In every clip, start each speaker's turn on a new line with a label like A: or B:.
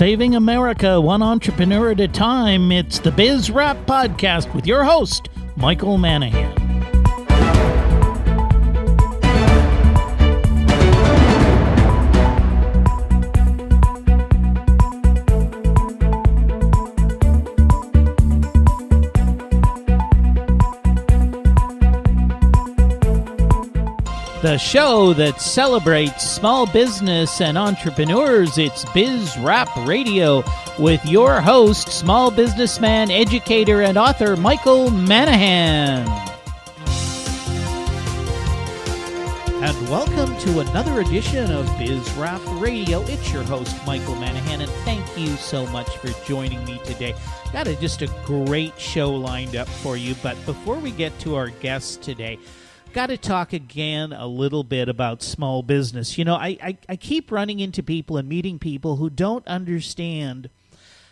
A: Saving America one entrepreneur at a time, it's the Biz Wrap Podcast with your host, Michael Manahan. The show that celebrates small business and entrepreneurs, it's Biz Wrap Radio with your host, small businessman, educator, and author, Michael Manahan. And welcome to another edition of Biz Wrap Radio. It's your host, Michael Manahan, and thank you so much for joining me today. Got just a great show lined up for you, but before we get to our guests today, got to talk again a little bit about small business. You know, I keep running into people and meeting people who don't understand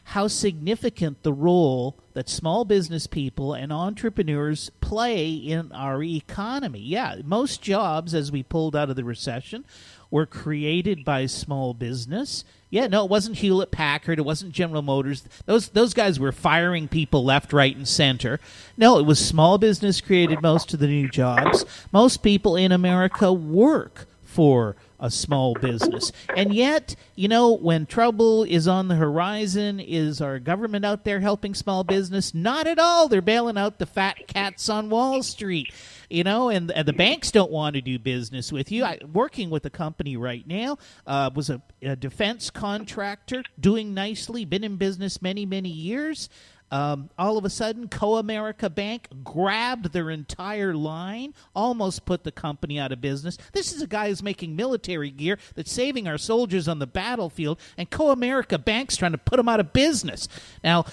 A: how significant the role that small business people and entrepreneurs play in our economy. Yeah, most jobs, as we pulled out of the recession, were created by small business. Yeah, no, it wasn't Hewlett-Packard. It wasn't General Motors. Those guys were firing people left, right, and center. No, it was small business created most of the new jobs. Most people in America work for a small business. And yet, you know, when trouble is on the horizon, is our government out there helping small business? Not at all. They're bailing out the fat cats on Wall Street. You know, and the banks don't want to do business with you. Working with a company right now, was a defense contractor, doing nicely, been in business many, many years. All of a sudden, Co-America Bank grabbed their entire line, almost put the company out of business. This is a guy who's making military gear that's saving our soldiers on the battlefield, and Co-America Bank's trying to put them out of business. Now,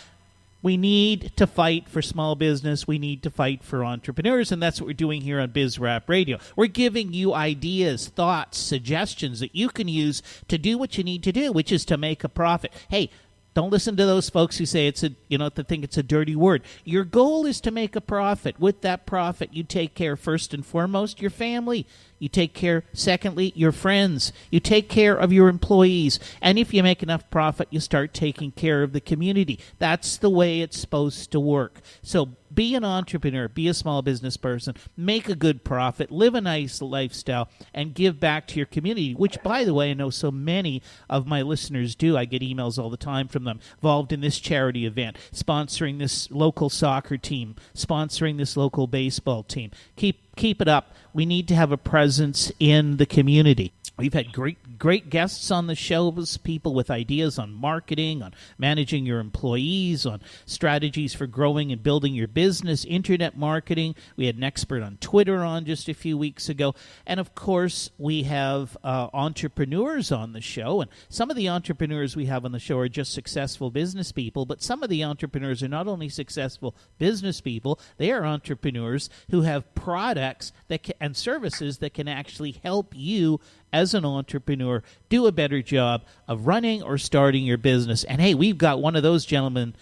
A: we need to fight for small business. We need to fight for entrepreneurs, and that's what we're doing here on Biz Wrap Radio. We're giving you ideas, thoughts, suggestions that you can use to do what you need to do, which is to make a profit. Hey, don't listen to those folks who say that think it's a dirty word. Your goal is to make a profit. With that profit, you take care, first and foremost, your family. You take care, secondly, your friends. You take care of your employees. And if you make enough profit, you start taking care of the community. That's the way it's supposed to work. So be an entrepreneur, be a small business person, make a good profit, live a nice lifestyle, and give back to your community, which, by the way, I know so many of my listeners do. I get emails all the time from them involved in this charity event, sponsoring this local soccer team, sponsoring this local baseball team. Keep it up. We need to have a presence in the community. We've had great guests on the show, people with ideas on marketing, on managing your employees, on strategies for growing and building your business, internet marketing. We had an expert on Twitter on just a few weeks ago. And, of course, we have entrepreneurs on the show. And some of the entrepreneurs we have on the show are just successful business people, but some of the entrepreneurs are not only successful business people, they are entrepreneurs who have products and services that can actually help you as an entrepreneur do a better job of running or starting your business. And hey, we've got one of those gentlemen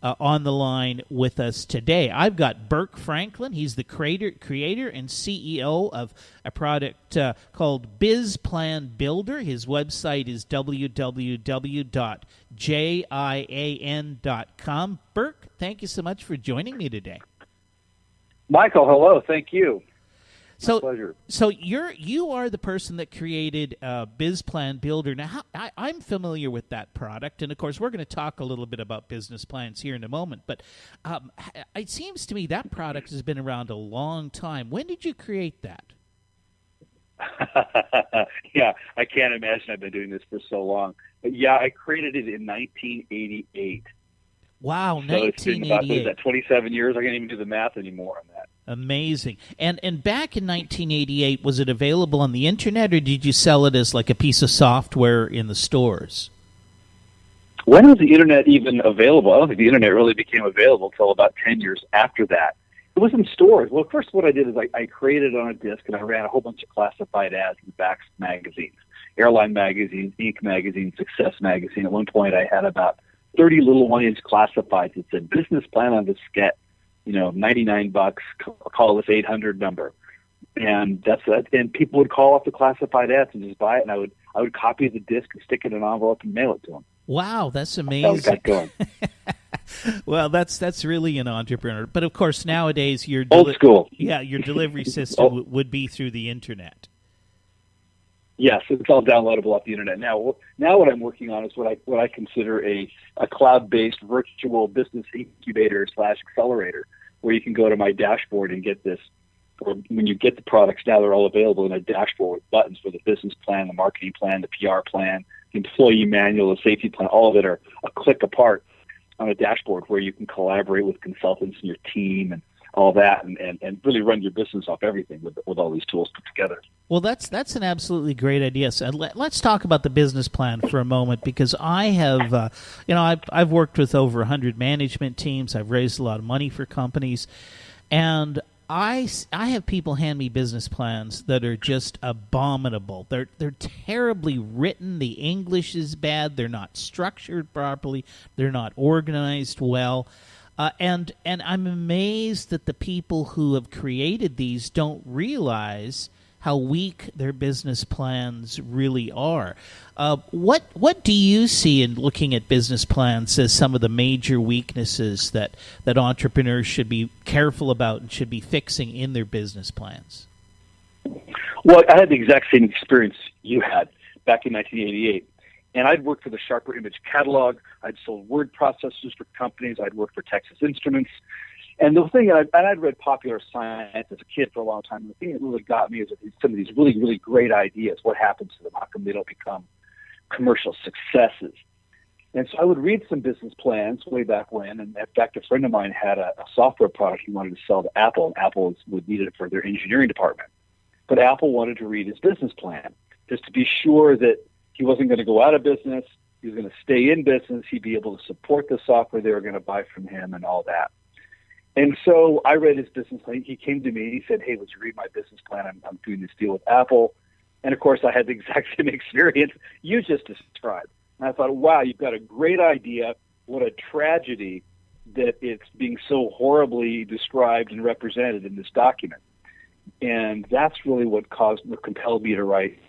A: on the line with us today. I've got Burke Franklin. He's the creator and CEO of a product called Biz Plan Builder. His website is www.jian.com. Burke, thank you so much for joining me today.
B: Michael, hello. Thank you.
A: So,
B: pleasure.
A: So you are the person that created Biz Plan Builder. Now, I'm familiar with that product, and of course, we're going to talk a little bit about business plans here in a moment. But it seems to me that product has been around a long time. When did you create that?
B: Yeah, I can't imagine I've been doing this for so long. But yeah, I created it in 1988.
A: Wow,
B: so
A: 1988.
B: It's been about, what is that, 27 years? I can't even do the math anymore on that.
A: Amazing. And back in 1988, was it available on the internet, or did you sell it as like a piece of software in the stores?
B: When was the internet even available? I don't think the internet really became available until about 10 years after that. It was in stores. Well, first what I did is I created it on a disc, and I ran a whole bunch of classified ads in the backs of magazines. Airline magazines, Inc. magazine, Success magazine. At one point I had about 30 little 1-inch classifieds that said business plan on diskette, $99, call this 800 number. And that's that. And people would call off the classified ads and just buy it, and I would copy the disc and stick it in an envelope and mail it to them.
A: Wow, that's
B: How we
A: amazing.
B: got going.
A: Well, that's really an entrepreneur. But of course, nowadays your
B: Old school.
A: your delivery system would be through the internet.
B: Yes, it's all downloadable off the internet now. Now, what I'm working on is what I consider a cloud-based virtual business incubator / accelerator, where you can go to my dashboard and get this. Or when you get the products, now they're all available in a dashboard with buttons for the business plan, the marketing plan, the PR plan, the employee manual, the safety plan. All of it are a click apart on a dashboard where you can collaborate with consultants and your team and all that, and really run your business off everything with all these tools put together.
A: Well, that's an absolutely great idea. So let's talk about the business plan for a moment, because I have, I've worked with over 100 management teams. I've raised a lot of money for companies, and I have people hand me business plans that are just abominable. They're terribly written. The English is bad. They're not structured properly. They're not organized well. And I'm amazed that the people who have created these don't realize how weak their business plans really are. What do you see in looking at business plans as some of the major weaknesses that entrepreneurs should be careful about and should be fixing in their business plans?
B: Well, I had the exact same experience you had back in 1988. And I'd worked for the Sharper Image Catalog. I'd sold word processors for companies. I'd worked for Texas Instruments. And the thing, I'd read Popular Science as a kid for a long time. And the thing that really got me is that some of these really, really great ideas, what happens to them? How come they don't become commercial successes? And so I would read some business plans way back when. And in fact, a friend of mine had a software product he wanted to sell to Apple, and Apple would need it for their engineering department. But Apple wanted to read his business plan just to be sure that he wasn't going to go out of business. He was going to stay in business. He'd be able to support the software they were going to buy from him and all that. And so I read his business plan. He came to me and he said, "Hey, would you read my business plan? I'm doing this deal with Apple." And of course, I had the exact same experience you just described. And I thought, wow, you've got a great idea. What a tragedy that it's being so horribly described and represented in this document. And that's really what compelled me to write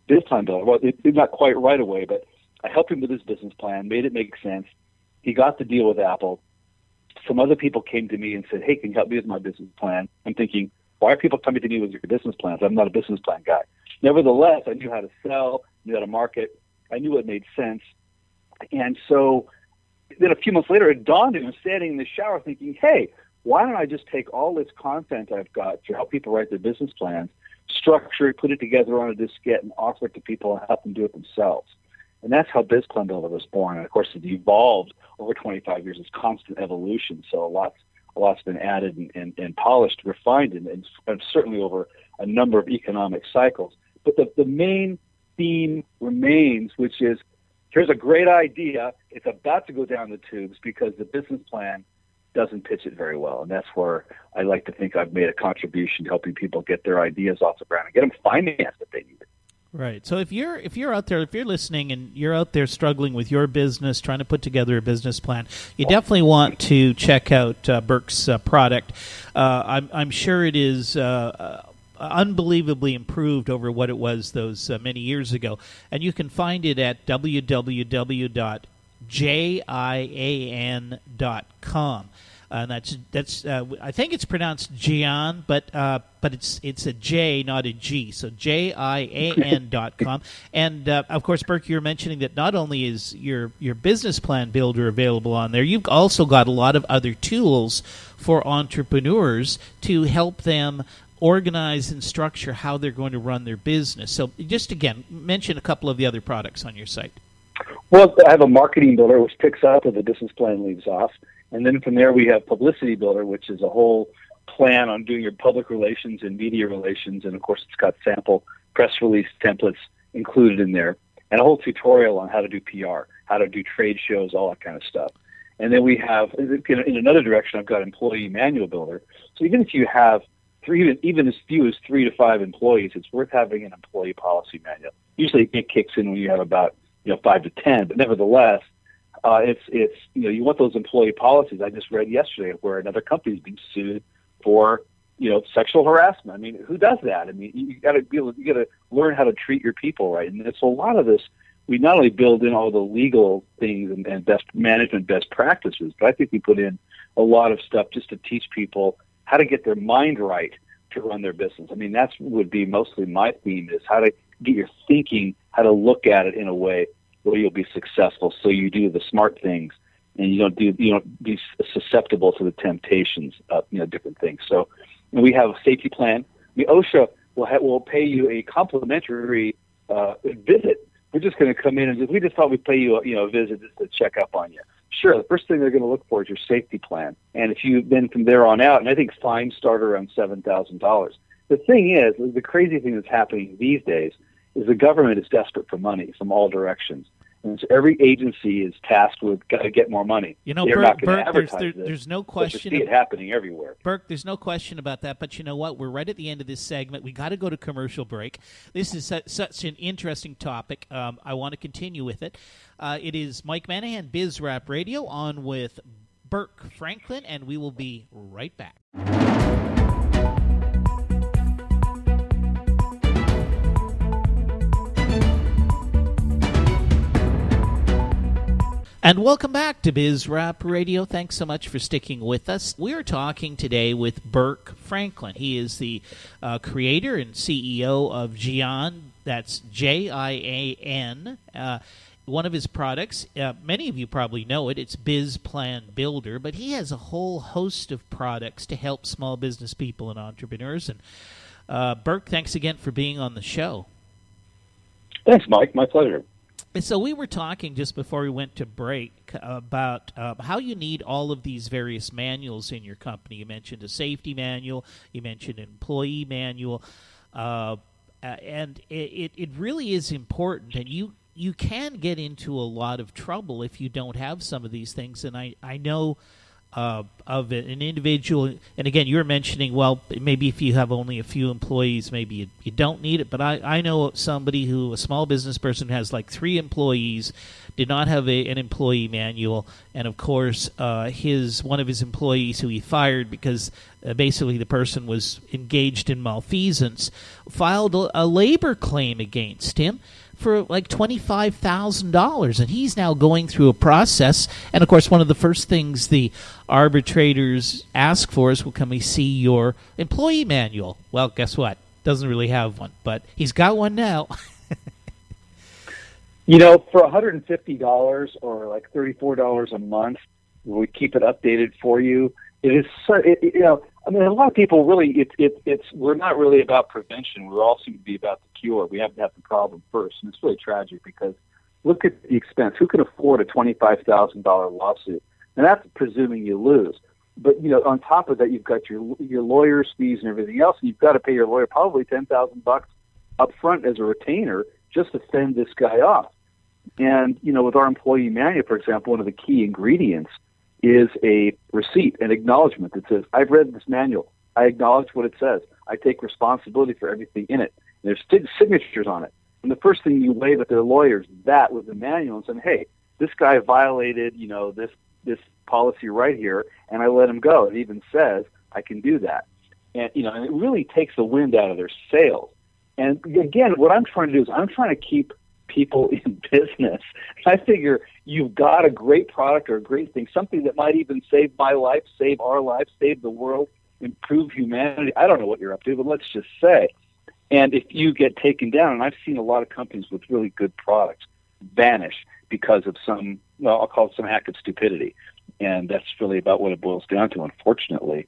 B: Business Plan Builder. Well, it did not quite right away, but I helped him with his business plan, made it make sense. He got the deal with Apple. Some other people came to me and said, "Hey, can you help me with my business plan?" I'm thinking, why are people coming to me with your business plans? I'm not a business plan guy. Nevertheless, I knew how to sell, knew how to market. I knew what made sense. And so then a few months later, it dawned on me, I was standing in the shower thinking, hey, why don't I just take all this content I've got to help people write their business plans, structure it, put it together on a diskette, and offer it to people and help them do it themselves. And that's how Biz Plan Builder was born. And of course, it evolved over 25 years. It's constant evolution. So a lot's been added and polished, refined, and certainly over a number of economic cycles. But the main theme remains, which is, here's a great idea. It's about to go down the tubes because the business plan doesn't pitch it very well. And that's where I like to think I've made a contribution to helping people get their ideas off the ground and get them finance that they need.
A: Right. So if you're out there, if you're listening and you're out there struggling with your business, trying to put together a business plan, you definitely want to check out Burke's product. I'm sure it is unbelievably improved over what it was those many years ago, and you can find it at www.jian.com. And that's I think it's pronounced Jian, but it's a J, not a G. So JIAN.com. And of course, Burke, you're mentioning that not only is your business plan builder available on there, you've also got a lot of other tools for entrepreneurs to help them organize and structure how they're going to run their business. So just again, mention a couple of the other products on your site.
B: Well, I have a marketing builder which picks up where the business plan leaves off. And then from there we have Publicity Builder, which is a whole plan on doing your public relations and media relations. And of course, it's got sample press release templates included in there, and a whole tutorial on how to do PR, how to do trade shows, all that kind of stuff. And then we have, in another direction, I've got Employee Manual Builder. So even if you have even as few as 3 to 5 employees, it's worth having an employee policy manual. Usually it kicks in when you have about 5 to 10, but nevertheless, it's you want those employee policies. I just read yesterday where another company is being sued for sexual harassment. I mean, who does that? I mean, you got to learn how to treat your people right. And so a lot of this we not only build in all the legal things and best practices, but I think we put in a lot of stuff just to teach people how to get their mind right to run their business. I mean, that would be mostly my theme, is how to get your thinking, how to look at it in a way where you'll be successful. So you do the smart things, and you don't be susceptible to the temptations of different things. So we have a safety plan. I mean, OSHA will pay you a complimentary visit. We're just going to come in and we just thought we'd pay you a visit just to check up on you. Sure, the first thing they're going to look for is your safety plan. And if you then from there on out, and I think fines start around $7,000. The thing is, the crazy thing that's happening these days is the government is desperate for money from all directions. And so every agency is tasked with got to get more money.
A: They're not going to advertise there's no question.
B: But you see it happening everywhere.
A: Burke, there's no question about that. But you know what? We're right at the end of this segment. We got to go to commercial break. This is such an interesting topic. I want to continue with it. It is Mike Manahan, Biz Rap Radio, on with Burke Franklin, and we will be right back. And welcome back to Biz Rap Radio. Thanks so much for sticking with us. We're talking today with Burke Franklin. He is the creator and CEO of Jian. That's Jian. One of his products, many of you probably know it, it's Biz Plan Builder, but he has a whole host of products to help small business people and entrepreneurs. And Burke, thanks again for being on the show.
B: Thanks, Mike. My pleasure.
A: So we were talking just before we went to break about how you need all of these various manuals in your company. You mentioned a safety manual. You mentioned an employee manual. And it really is important. And you can get into a lot of trouble if you don't have some of these things. And I know of an individual, and again, you're mentioning, well, maybe if you have only a few employees, maybe you don't need it, but I know of somebody a small business person who has like 3 employees, did not have an employee manual, and of course, one of his employees who he fired because basically the person was engaged in malfeasance, filed a labor claim against him for like $25,000, and he's now going through a process. And of course, one of the first things the arbitrators ask for is, well, can we see your employee manual? Well, guess what? Doesn't really have one, but he's got one now.
B: For $150 or like $34 a month, we keep it updated for you. It is, I mean, a lot of people really, we're not really about prevention. We all seem to be about the cure. We have to have the problem first. And it's really tragic because look at the expense. Who can afford a $25,000 lawsuit? And that's presuming you lose. But, on top of that, you've got your lawyer's fees and everything else. And you've got to pay your lawyer probably $10,000 up front as a retainer just to fend this guy off. And, with our employee manual, for example, one of the key ingredients is a receipt, an acknowledgement that says, I've read this manual. I acknowledge what it says. I take responsibility for everything in it. And there's signatures on it. And the first thing you wave at their lawyers, that was the manual, and saying, hey, this guy violated, this policy right here, and I let him go. It even says I can do that. And, and it really takes the wind out of their sails. And again, what I'm trying to do is I'm trying to keep people in business. I figure you've got a great product or a great thing, something that might even save my life, save our life, save the world, improve humanity. I don't know what you're up to, but let's just say. And if you get taken down, and I've seen a lot of companies with really good products vanish because of I'll call it some act of stupidity. And that's really about what it boils down to, unfortunately.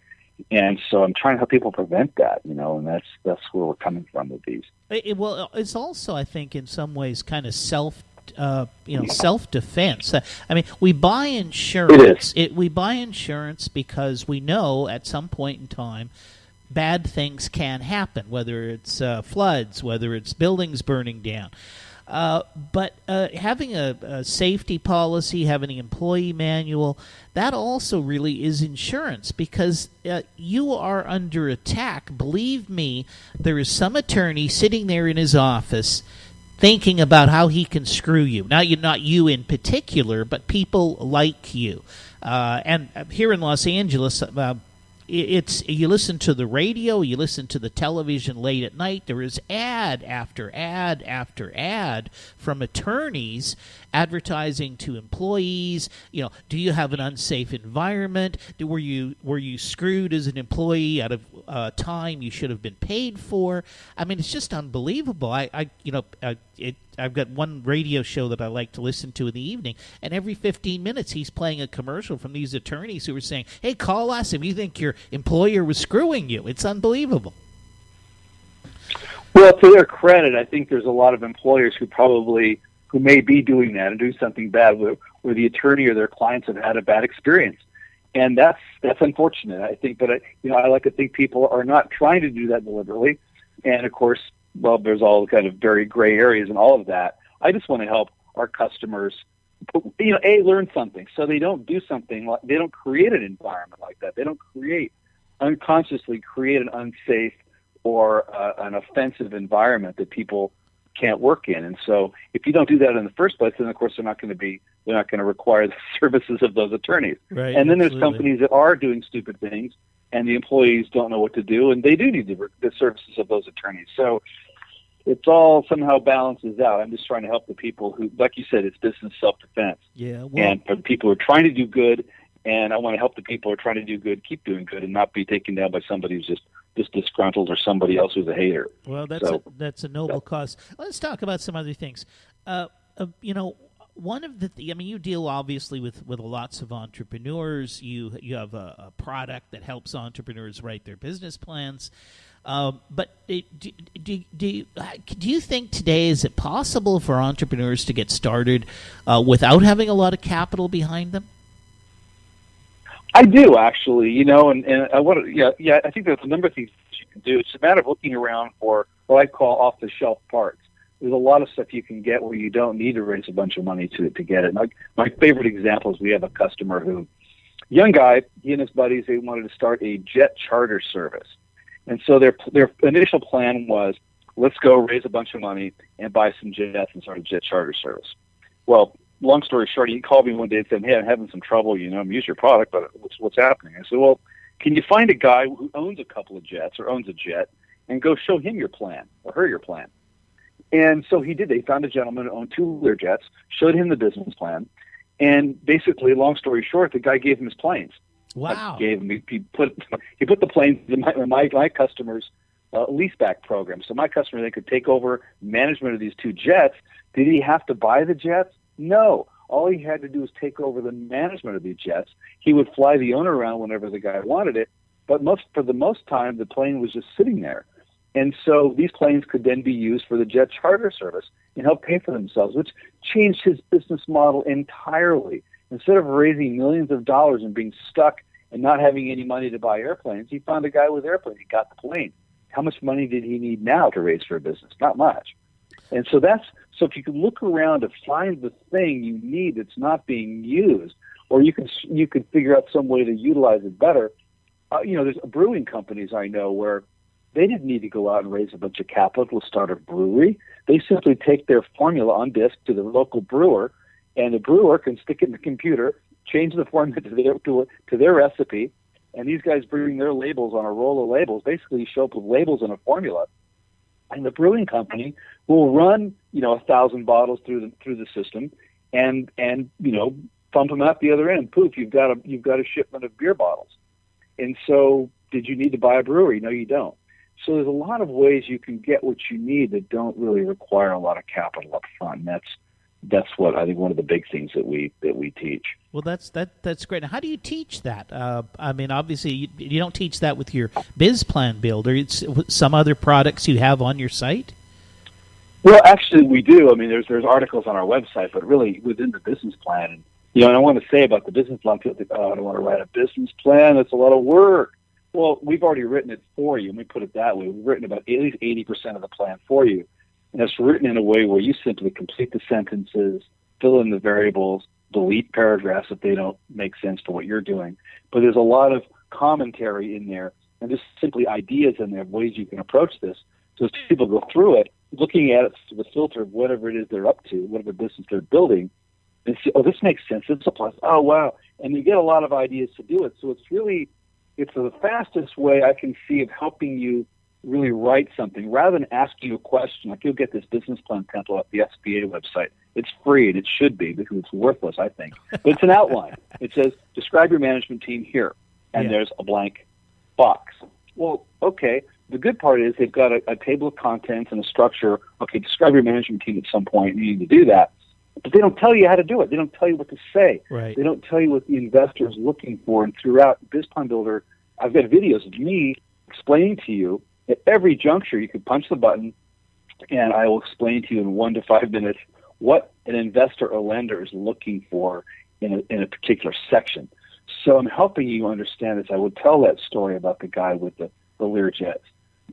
B: And so I'm trying to help people prevent that, and that's where we're coming from with these.
A: Well, it's also, I think, in some ways, kind of self-defense. I mean, we buy insurance. We buy insurance because we know at some point in time bad things can happen, whether it's floods, whether it's buildings burning down. But having a safety policy, having an employee manual, that also really is insurance because you are under attack. Believe me, there is some attorney sitting there in his office thinking about how he can screw you. Not you in particular, but people like you. And here in Los Angeles, it's you listen to the radio, you listen to the television late at night. There is ad after ad after ad from attorneys advertising to employees. Do you have an unsafe environment? Were you screwed as an employee out of time you should have been paid for? I mean, it's just unbelievable. I've got one radio show that I like to listen to in the evening, and every 15 minutes he's playing a commercial from these attorneys who are saying, "Hey, call us if you think your employer was screwing you." It's unbelievable.
B: Well, to their credit, I think there's a lot of employers who may be doing that and doing something bad where the attorney or their clients have had a bad experience. And that's unfortunate, I think. But I like to think people are not trying to do that deliberately. And of course, well, there's all kind of very gray areas and all of that. I just want to help our customers, learn something, so they don't do something like, they don't create an environment like that. They don't unconsciously create an unsafe or an offensive environment that people can't work in. And so if you don't do that in the first place, then of course they're not going to require the services of those attorneys.
A: Right,
B: and then
A: absolutely.
B: There's companies that are doing stupid things and the employees don't know what to do, and they do need the services of those attorneys. So it's all somehow balances out. I'm just trying to help the people who, like you said, it's business self-defense.
A: Yeah. Well,
B: and for people who are trying to do good, and I want to help the people who are trying to do good keep doing good and not be taken down by somebody who's just disgruntled or somebody else who's a hater.
A: Well, that's a noble cause. Let's talk about some other things. One of the you deal obviously with lots of entrepreneurs. You have a product that helps entrepreneurs write their business plans. But do you think today, is it possible for entrepreneurs to get started without having a lot of capital behind them?
B: I do, actually, and I want to, I think there's a number of things you can do. It's a matter of looking around for what I call off-the-shelf parts. There's a lot of stuff you can get where you don't need to raise a bunch of money to get it. My favorite example is we have a customer who, young guy, he and his buddies, they wanted to start a jet charter service. And so their initial plan was, let's go raise a bunch of money and buy some jets and start a jet charter service. Well, long story short, he called me one day and said, "Hey, I'm having some trouble, I'm using your product, but what's happening?" I said, "Well, can you find a guy who owns a couple of jets or owns a jet and go show him your plan or her your plan?" And so he did. They found a gentleman who owned two Learjets, showed him the business plan, and basically, long story short, the guy gave him his planes.
A: Wow!
B: He put the planes in my customer's leaseback program. So my customer, they could take over management of these two jets. Did he have to buy the jets? No. All he had to do was take over the management of the jets. He would fly the owner around whenever the guy wanted it, but for the most time, the plane was just sitting there. And so these planes could then be used for the jet charter service and help pay for themselves, which changed his business model entirely. Instead of raising millions of dollars and being stuck and not having any money to buy airplanes, he found a guy with airplanes. He got the plane. How much money did he need now to raise for a business? Not much. And so so if you can look around to find the thing you need that's not being used, or you could figure out some way to utilize it better. There's brewing companies I know where they didn't need to go out and raise a bunch of capital to start a brewery. They simply take their formula on disk to the local brewer, and the brewer can stick it in the computer, change the formula to their recipe, and these guys bring their labels on a roll of labels. Basically, you show up with labels and a formula, and the brewing company will run 1,000 bottles through the system, and pump them out the other end. Poof, you've got a shipment of beer bottles. And so, did you need to buy a brewery? No, you don't. So there's a lot of ways you can get what you need that don't really require a lot of capital up front. And that's what I think one of the big things that we teach.
A: Well, that's great. Now, how do you teach that? Obviously, you don't teach that with your biz plan builder. It's some other products you have on your site.
B: Well, actually, we do. I mean, there's articles on our website, but really within the business plan. And I want to say about the business plan, people think, "Oh, I don't want to write a business plan. That's a lot of work." Well, we've already written it for you. Let me put it that way. We've written about at least 80% of the plan for you. And it's written in a way where you simply complete the sentences, fill in the variables, delete paragraphs if they don't make sense for what you're doing. But there's a lot of commentary in there and just simply ideas in there, ways you can approach this. So as people go through it, looking at it through the filter of whatever it is they're up to, whatever business they're building, and see, oh, this makes sense. This applies. Oh, wow. And you get a lot of ideas to do it. So it's really it's the fastest way I can see of helping you really write something rather than asking you a question. Like, you'll get this business plan template at the SBA website. It's free, and it should be, because it's worthless, I think. But it's an outline. It says, describe your management team here, and there's a blank box. Well, okay. The good part is they've got a table of contents and a structure. Okay, describe your management team at some point. You need to do that. But they don't tell you how to do it. They don't tell you what to say.
A: Right.
B: They don't tell you what the investor is looking for. And throughout BizPlan Builder, I've got videos of me explaining to you at every juncture. You can punch the button, and I will explain to you in 1 to 5 minutes what an investor or lender is looking for in a particular section. So I'm helping you understand this. I would tell that story about the guy with the Learjets.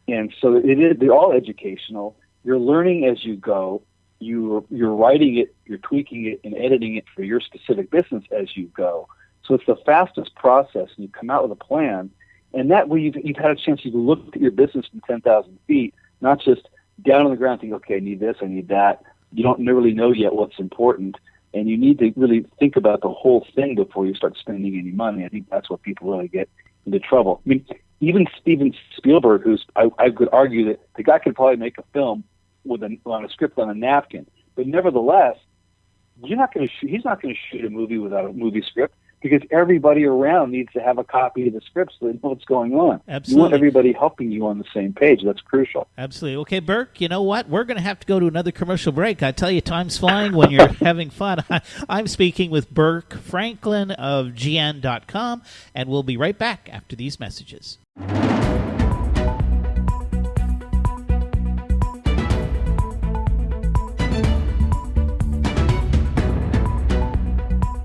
B: And so they're all educational. You're learning as you go. You're writing it, you're tweaking it, and editing it for your specific business as you go. So it's the fastest process, and you come out with a plan. And that way you've had a chance to look at your business from 10,000 feet, not just down on the ground thinking, okay, I need this, I need that. You don't really know yet what's important, and you need to really think about the whole thing before you start spending any money. I think that's what people really get into trouble. I mean, even Steven Spielberg, I could argue that the guy could probably make a film on a script on a napkin, but nevertheless, he's not going to shoot a movie without a movie script, because everybody around needs to have a copy of the script so they know what's going on.
A: Absolutely.
B: You want everybody helping you on the same page. That's crucial.
A: Absolutely. Okay, Burke, you know what? We're going to have to go to another commercial break. I tell you, time's flying when you're having fun. I'm speaking with Burke Franklin of GN.com, and we'll be right back after these messages.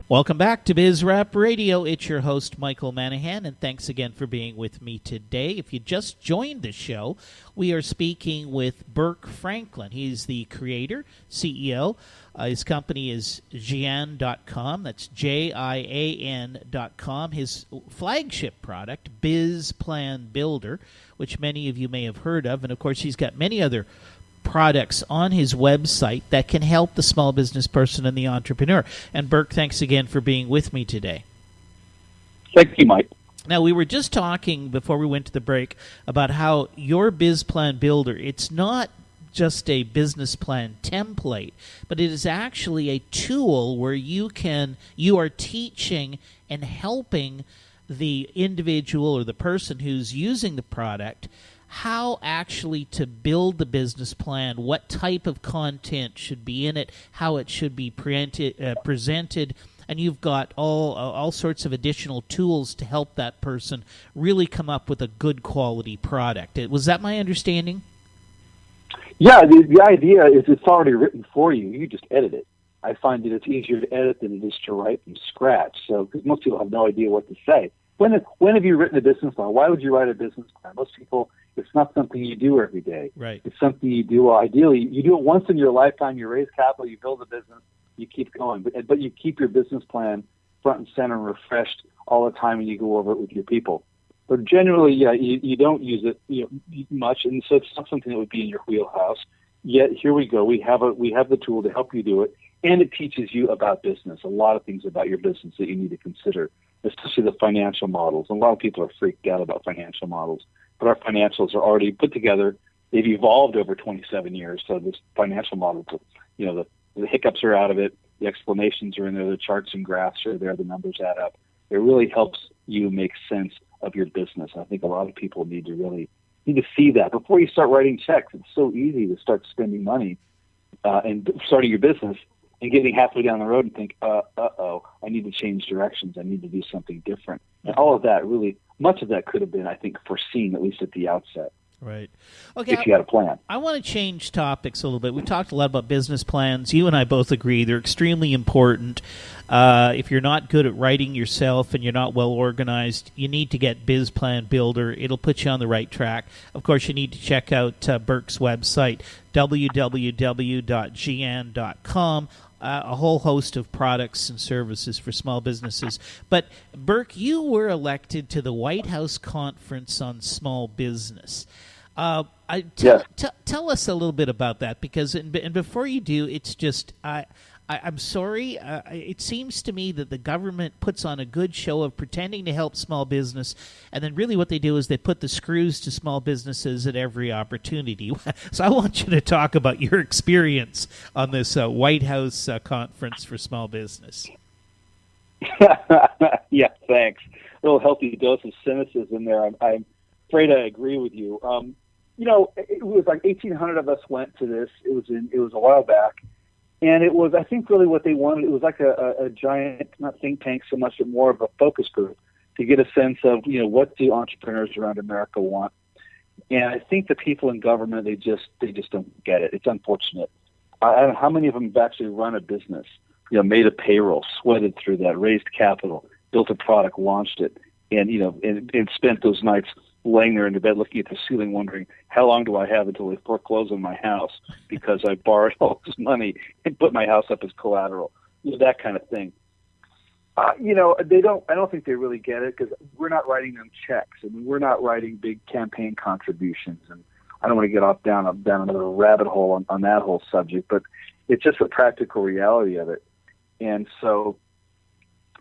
A: Welcome back to BizRap Radio. It's your host, Michael Manahan, and thanks again for being with me today. If you just joined the show, we are speaking with Burke Franklin. He's the creator, CEO. His company is Jian.com. That's JIAN.com. His flagship product, BizPlan Builder, which many of you may have heard of. And, of course, he's got many other products on his website that can help the small business person and the entrepreneur. And Burke, thanks again for being with me today.
B: Thank you, Mike.
A: Now, we were just talking before we went to the break about how your BizPlan Builder, it's not just a business plan template, but it is actually a tool where you are teaching and helping the individual or the person who's using the product how actually to build the business plan, what type of content should be in it, how it should be presented, and you've got all sorts of additional tools to help that person really come up with a good quality product. Was that my understanding?
B: Yeah, the idea is it's already written for you. You just edit it. I find that it's easier to edit than it is to write from scratch. So, because most people have no idea what to say. When have you written a business plan? Why would you write a business plan? Most people, it's not something you do every day.
A: Right.
B: It's something you do, ideally, you do it once in your lifetime. You raise capital, you build a business, you keep going. But you keep your business plan front and center and refreshed all the time, and you go over it with your people. But generally, yeah, you don't use it much, and so it's not something that would be in your wheelhouse. Yet here we go. We have the tool to help you do it, and it teaches you about business, a lot of things about your business that you need to consider, especially the financial models. A lot of people are freaked out about financial models, but our financials are already put together. They've evolved over 27 years, so this financial model, the hiccups are out of it, the explanations are in there, the charts and graphs are there, the numbers add up. It really helps you make sense of your business. I think a lot of people need to see that before you start writing checks. It's so easy to start spending money and starting your business and getting halfway down the road and think, I need to change directions. I need to do something different. And all of that, really, much of that could have been, I think, foreseen, at least at the outset.
A: Right. Okay.
B: If you had a plan.
A: I want to change topics a little bit. We've talked a lot about business plans. You and I both agree they're extremely important. If you're not good at writing yourself and you're not well organized, you need to get BizPlan Builder. It'll put you on the right track. Of course, you need to check out Burke's website, www.gn.com. A whole host of products and services for small businesses. But, Burke, you were elected to the White House Conference on Small Business. Tell us a little bit about that, because and before you do, it's just I'm sorry. It seems to me that the government puts on a good show of pretending to help small business, and then really what they do is they put the screws to small businesses at every opportunity. So I want you to talk about your experience on this White House conference for small business.
B: Yeah, thanks. A little healthy dose of cynicism there. I'm afraid I agree with you. It was like 1,800 of us went to this. It was a while back. And it was, I think, really what they wanted. It was like a giant, not think tank so much, but more of a focus group to get a sense of, what do entrepreneurs around America want. And I think the people in government, they just don't get it. It's unfortunate. I don't know how many of them have actually run a business, made a payroll, sweated through that, raised capital, built a product, launched it, and and spent those nights laying there in the bed looking at the ceiling wondering, how long do I have until they foreclose on my house because I borrowed all this money and put my house up as collateral, that kind of thing. I don't think they really get it because we're not writing them checks. I mean, we're not writing big campaign contributions. And I don't want to get off down another rabbit hole on that whole subject, but it's just a practical reality of it. And so,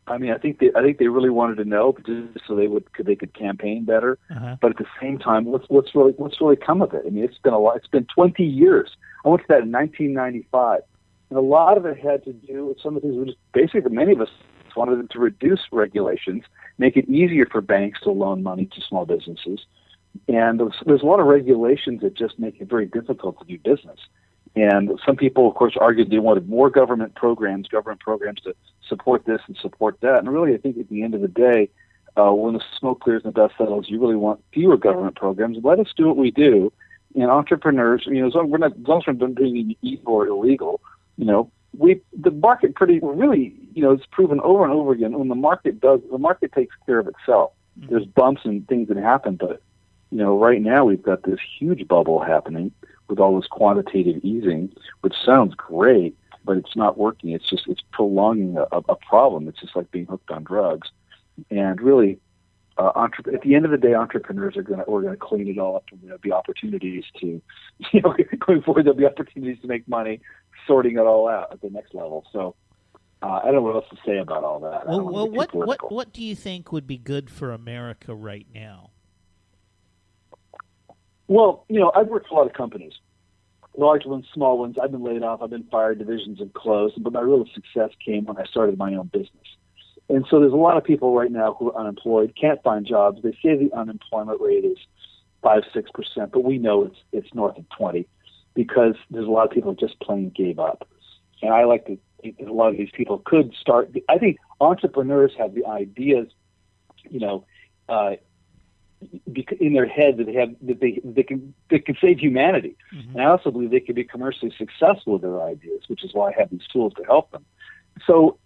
B: I mean, I think they really wanted to know just so they could campaign better. Uh-huh. But at the same time, what's really come of it? I mean, it's been a lot. It's been 20 years. I went to that in 1995, and a lot of it had to do with some of the things. We just basically, many of us wanted to reduce regulations, make it easier for banks to loan money to small businesses, and there's a lot of regulations that just make it very difficult to do business. And some people, of course, argued they wanted more government programs to support this and support that. And really, I think at the end of the day, when the smoke clears and the dust settles, you really want fewer government programs. Let us do what we do. And entrepreneurs, as long as we're not doing anything evil or illegal, the market it's proven over and over again. When the market takes care of itself. Mm-hmm. There's bumps and things that happen, but right now we've got this huge bubble happening with all this quantitative easing, which sounds great, but it's not working. It's prolonging a problem. It's just like being hooked on drugs. And really, at the end of the day, entrepreneurs we're going to clean it all up, and there'll be opportunities to, going forward, there'll be opportunities to make money, sorting it all out at the next level. So I don't know what else to say about all that.
A: Well, what do you think would be good for America right now?
B: Well, I've worked for a lot of companies, large ones, small ones. I've been laid off. I've been fired. Divisions have closed. But my real success came when I started my own business. And so there's a lot of people right now who are unemployed, can't find jobs. They say the unemployment rate is 5-6%, but we know it's north of 20 because there's a lot of people who just plain gave up. And I like to think that a lot of these people could start. I think entrepreneurs have the ideas, in their head that they can save humanity. Mm-hmm. And I also believe they can be commercially successful with their ideas, which is why I have these tools to help them. So,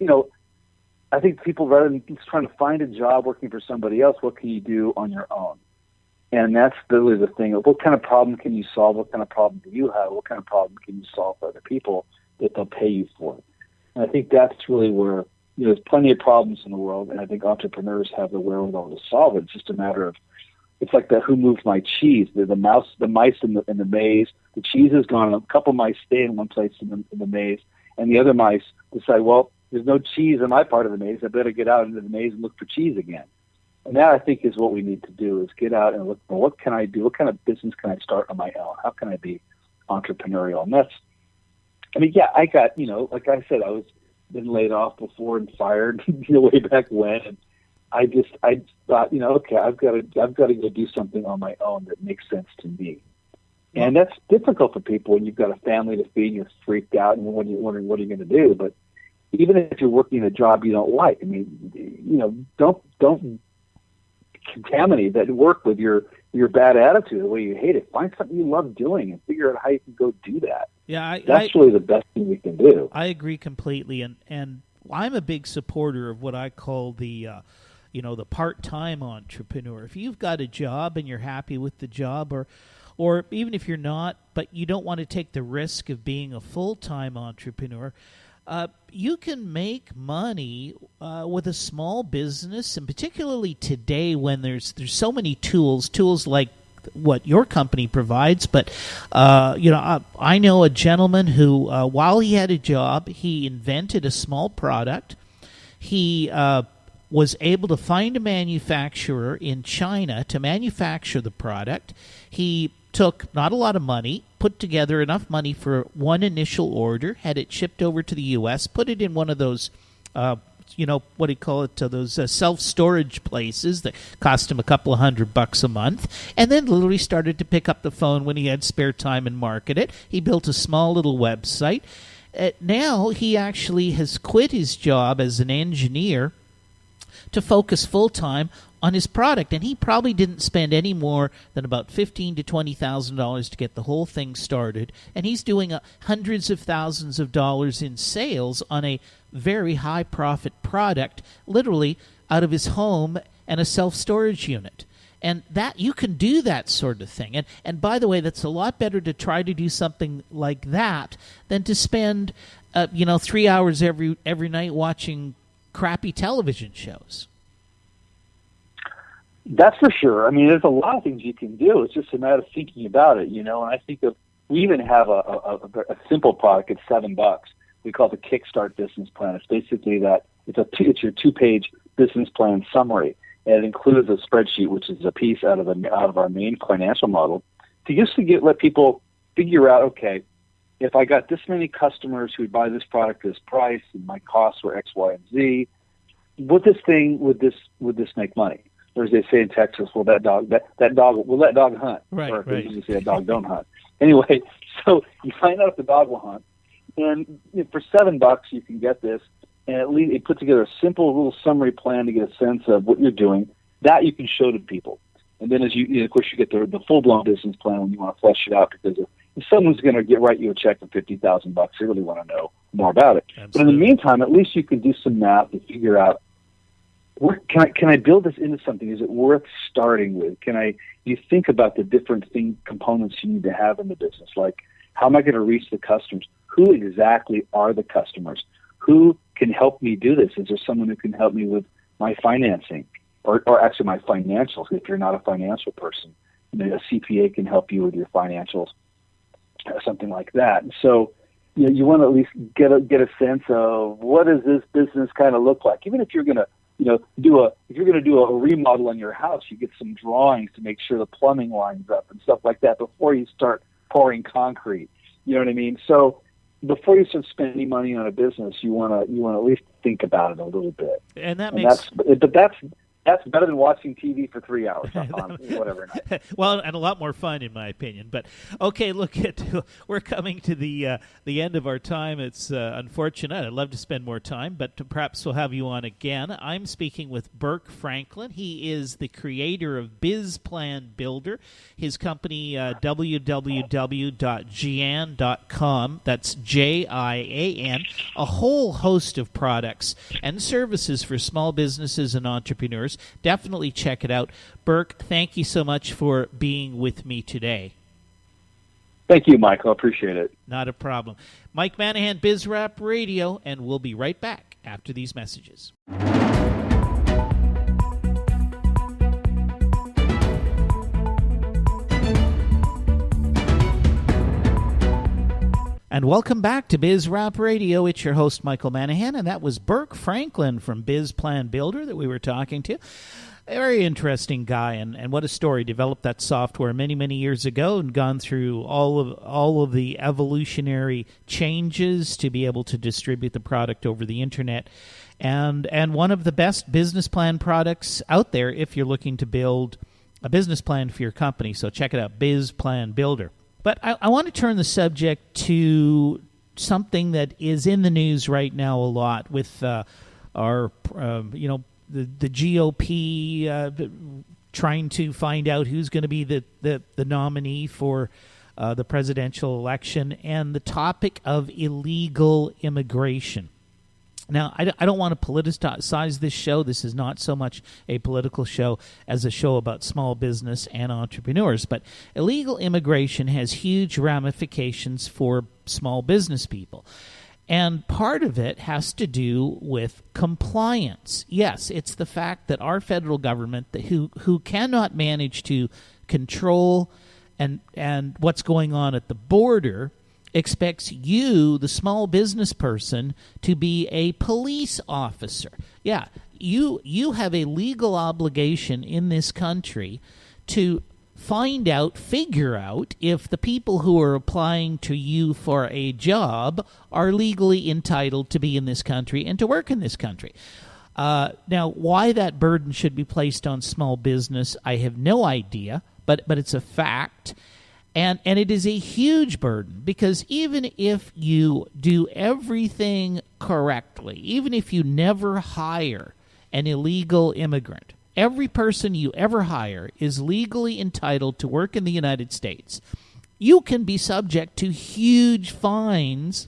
B: I think people, rather than just trying to find a job working for somebody else, what can you do on your own? And that's really the thing. What kind of problem can you solve? What kind of problem do you have? What kind of problem can you solve for other people that they'll pay you for? And I think that's really where, there's plenty of problems in the world, and I think entrepreneurs have the wherewithal to solve it. It's just a matter of, it's like that "Who Moved My Cheese?" The mice in the maze. The cheese is gone. A couple mice stay in one place in the maze, and the other mice decide, well, there's no cheese in my part of the maze. I better get out into the maze and look for cheese again. And that, I think, is what we need to do: is get out and look for what can I do? What kind of business can I start on my own? How can I be entrepreneurial? And that's, I got, like I said, I was been laid off before and fired way back when. And I thought, okay, I've got to go do something on my own that makes sense to me. And that's difficult for people when you've got a family to feed, you're freaked out, and when you're wondering what are you going to do. But even if you're working a job you don't like, don't contaminate that work with your bad attitude, the way you hate it. Find something you love doing and figure out how you can go do that.
A: Yeah,
B: that's really the best thing we can do.
A: I agree completely, and I'm a big supporter of what I call the the part-time entrepreneur. If you've got a job and you're happy with the job, or even if you're not, but you don't want to take the risk of being a full-time entrepreneur, you can make money with a small business, and particularly today when there's so many tools like what your company provides. But I know a gentleman who, while he had a job, he invented a small product. He was able to find a manufacturer in China to manufacture the product. He took not a lot of money, put together enough money for one initial order, had it shipped over to the U.S., put it in one of those, what do you call it, those self-storage places that cost him a couple of $100 a month, and then literally started to pick up the phone when he had spare time and market it. He built a small little website. Now he actually has quit his job as an engineer to focus full-time on his product, and he probably didn't spend any more than about $15,000 to $20,000 to get the whole thing started, and he's doing hundreds of thousands of dollars in sales on a very high-profit product, literally out of his home and a self-storage unit. And that you can do that sort of thing. And by the way, that's a lot better to try to do something like that than to spend 3 hours every night watching crappy television shows.
B: That's for sure. I mean, there's a lot of things you can do. It's just a matter of thinking about it, And I think we even have a simple product. It's $7. We call it the Kickstart Business Plan. It's basically it's your 2-page business plan summary, and it includes a spreadsheet, which is a piece out of our main financial model, to let people figure out, okay, if I got this many customers who would buy this product at this price, and my costs were X, Y, and Z, would this make money? Or as they say in Texas, will that dog hunt?
A: Right,
B: or
A: right.
B: They usually say that dog don't hunt. Anyway, so you find out if the dog will hunt, and for $7 you can get this, and at least it put together a simple little summary plan to get a sense of what you're doing. That you can show to people, and then of course you get the full-blown business plan when you want to flesh it out, because if someone's going to write you a check for $50,000, they really want to know more about it.
A: Absolutely.
B: But in the meantime, at least you can do some math to figure out, can I build this into something? Is it worth starting with? You think about the different components you need to have in the business, like how am I going to reach the customers? Who exactly are the customers? Who can help me do this? Is there someone who can help me with my financing, or actually my financials? If you're not a financial person, a CPA can help you with your financials, something like that. And so you want to at least get a sense of what does this business kind of look like, even if you're going to do a remodel on your house, you get some drawings to make sure the plumbing lines up and stuff like that before you start pouring concrete. You know what I mean? So before you start spending money on a business, you want to at least think about it a little bit.
A: And
B: that's better than watching TV for 3 hours on whatever night.
A: Well, and a lot more fun, in my opinion. But okay, we're coming to the end of our time. It's unfortunate. I'd love to spend more time, but perhaps we'll have you on again. I'm speaking with Burke Franklin. He is the creator of Biz Plan Builder. His company, www.gian.com. That's JIAN. A whole host of products and services for small businesses and entrepreneurs. Definitely check it out. Burke, thank you so much for being with me today.
B: Thank you, Michael. I appreciate it.
A: Not a problem. Mike Manahan, BizRap Radio, and we'll be right back after these messages. And welcome back to BizRap Radio. It's your host, Michael Manahan, and that was Burke Franklin from Biz Plan Builder that we were talking to. A very interesting guy, and what a story. Developed that software many, many years ago and gone through all of the evolutionary changes to be able to distribute the product over the internet. And one of the best business plan products out there if you're looking to build a business plan for your company. So check it out, Biz Plan Builder. But I want to turn the subject to something that is in the news right now a lot with the GOP trying to find out who's going to be the nominee for the presidential election, and the topic of illegal immigration. Now, I don't want to politicize this show. This is not so much a political show as a show about small business and entrepreneurs. But illegal immigration has huge ramifications for small business people. And part of it has to do with compliance. Yes, it's the fact that our federal government, who cannot manage to control and what's going on at the border expects you, the small business person, to be a police officer. Yeah, you have a legal obligation in this country to figure out if the people who are applying to you for a job are legally entitled to be in this country and to work in this country. Now, why that burden should be placed on small business, I have no idea, but it's a fact. And it is a huge burden, because even if you do everything correctly, even if you never hire an illegal immigrant, every person you ever hire is legally entitled to work in the United States. You can be subject to huge fines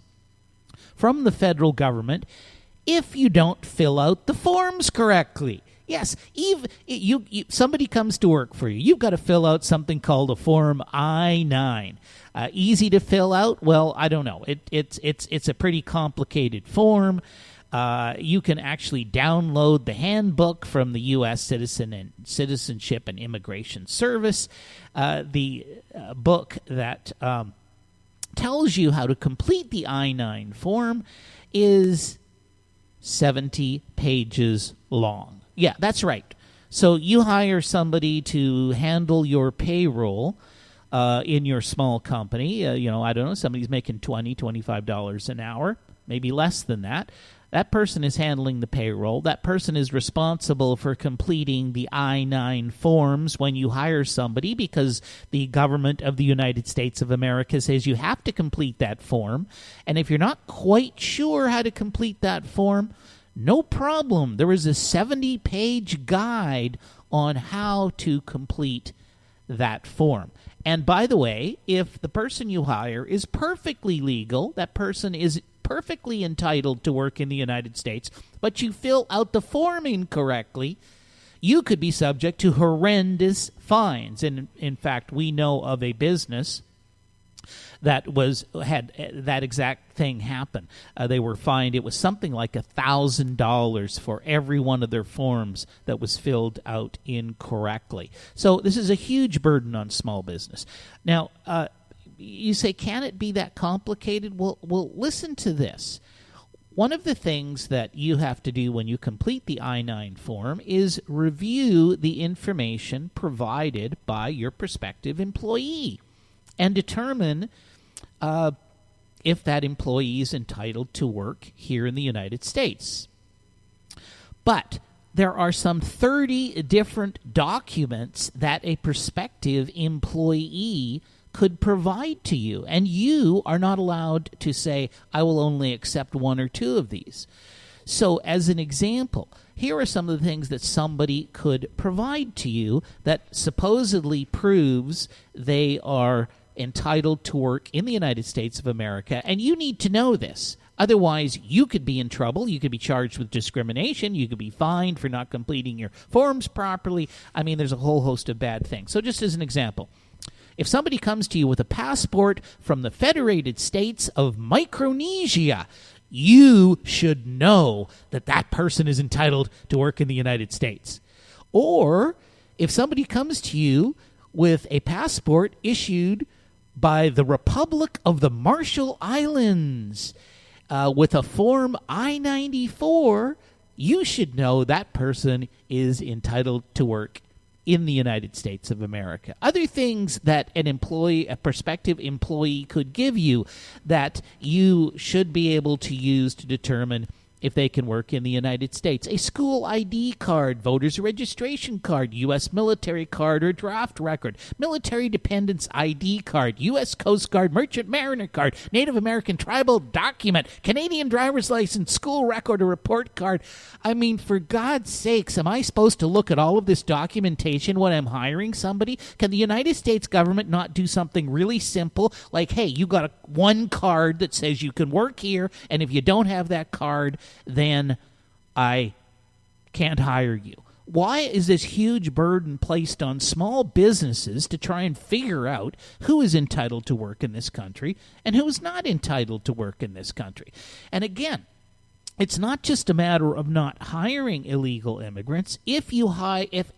A: from the federal government if you don't fill out the forms correctly. Yes, even somebody comes to work for you. You've got to fill out something called a Form I-9. Easy to fill out? Well, I don't know. It's a pretty complicated form. You can actually download the handbook from the U.S. Citizenship and Immigration Service, the book that tells you how to complete the I-9 form is 70 pages long. Yeah, that's right. So you hire somebody to handle your payroll in your small company. I don't know, somebody's making $20, $25 an hour, maybe less than that. That person is handling the payroll. That person is responsible for completing the I-9 forms when you hire somebody, because the government of the United States of America says you have to complete that form. And if you're not quite sure how to complete that form, no problem. There is a 70-page guide on how to complete that form. And by the way, if the person you hire is perfectly legal, that person is perfectly entitled to work in the United States, but you fill out the form incorrectly, you could be subject to horrendous fines. And in fact, we know of a business that had that exact thing happen. They were fined. It was something like $1,000 for every one of their forms that was filled out incorrectly. So this is a huge burden on small business. Now, you say, can it be that complicated? Well, listen to this. One of the things that you have to do when you complete the I-9 form is review the information provided by your prospective employee and determine if that employee is entitled to work here in the United States. But there are some 30 different documents that a prospective employee could provide to you, and you are not allowed to say, I will only accept one or two of these. So as an example, here are some of the things that somebody could provide to you that supposedly proves they are entitled to work in the United States of America, and you need to know this. Otherwise, you could be in trouble. You could be charged with discrimination. You could be fined for not completing your forms properly. I mean, there's a whole host of bad things. So just as an example, if somebody comes to you with a passport from the Federated States of Micronesia, you should know that that person is entitled to work in the United States. Or if somebody comes to you with a passport issued by the Republic of the Marshall Islands with a Form I-94, you should know that person is entitled to work in the United States of America. Other things that a prospective employee could give you that you should be able to use to determine if they can work in the United States: a school ID card, voter's registration card, U.S. military card or draft record, military dependents ID card, U.S. Coast Guard merchant mariner card, Native American tribal document, Canadian driver's license, school record or report card. I mean, for God's sakes, am I supposed to look at all of this documentation when I'm hiring somebody? Can the United States government not do something really simple, like, hey, you got one card that says you can work here, and if you don't have that card, then I can't hire you? Why is this huge burden placed on small businesses to try and figure out who is entitled to work in this country and who is not entitled to work in this country? And again, it's not just a matter of not hiring illegal immigrants. If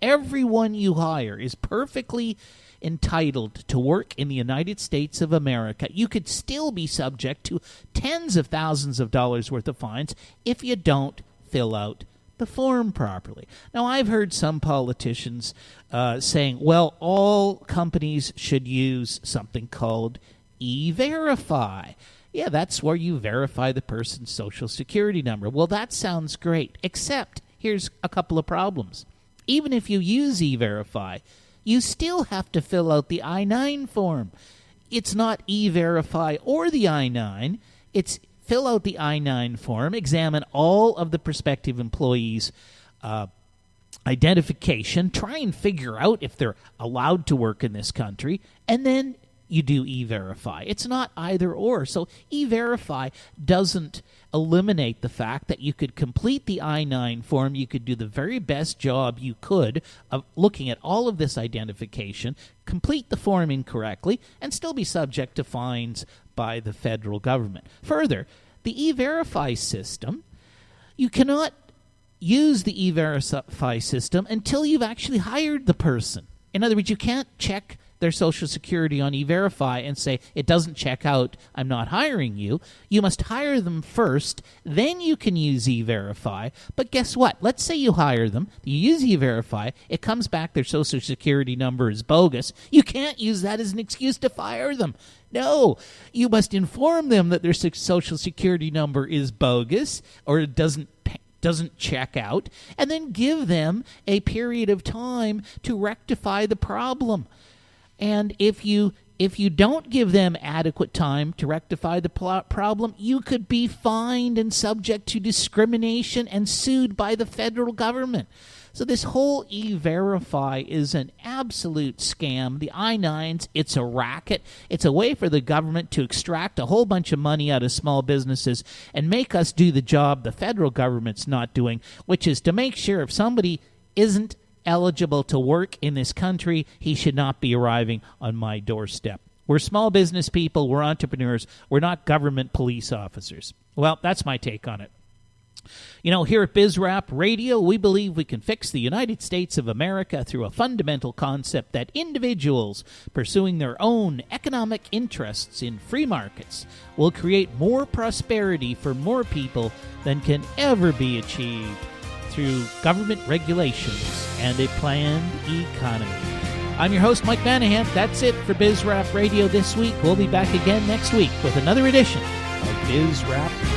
A: everyone you hire is perfectly entitled to work in the United States of America, you could still be subject to tens of thousands of dollars worth of fines if you don't fill out the form properly. Now, I've heard some politicians saying, well, all companies should use something called E-Verify. Yeah, that's where you verify the person's Social Security number. Well, that sounds great, except here's a couple of problems. Even if you use E-Verify, you still have to fill out the I-9 form. It's not E-Verify or the I-9. It's fill out the I-9 form, examine all of the prospective employees' identification, try and figure out if they're allowed to work in this country, and then you do E-Verify. It's not either or. So E-Verify doesn't eliminate the fact that you could complete the I-9 form, you could do the very best job you could of looking at all of this identification, complete the form incorrectly, and still be subject to fines by the federal government. Further, the E-Verify system, you cannot use the E-Verify system until you've actually hired the person. In other words, you can't check their Social Security on E-Verify and say, it doesn't check out, I'm not hiring you. You must hire them first, then you can use E-Verify. But guess what? Let's say you hire them, you use E-Verify, it comes back their Social Security number is bogus. You can't use that as an excuse to fire them. No, you must inform them that their Social Security number is bogus or it doesn't check out, and then give them a period of time to rectify the problem. And if you don't give them adequate time to rectify the problem, you could be fined and subject to discrimination and sued by the federal government. So this whole E-Verify is an absolute scam. The I-9s, it's a racket. It's a way for the government to extract a whole bunch of money out of small businesses and make us do the job the federal government's not doing, which is to make sure if somebody isn't eligible to work in this country, he should not be arriving on my doorstep. We're small business people, we're entrepreneurs, we're not government police officers. Well, that's my take on it. You know, here at BizRap Radio, we believe we can fix the United States of America through a fundamental concept that individuals pursuing their own economic interests in free markets will create more prosperity for more people than can ever be achieved through government regulations and a planned economy. I'm your host, Mike Manahan. That's it for BizRap Radio this week. We'll be back again next week with another edition of BizRap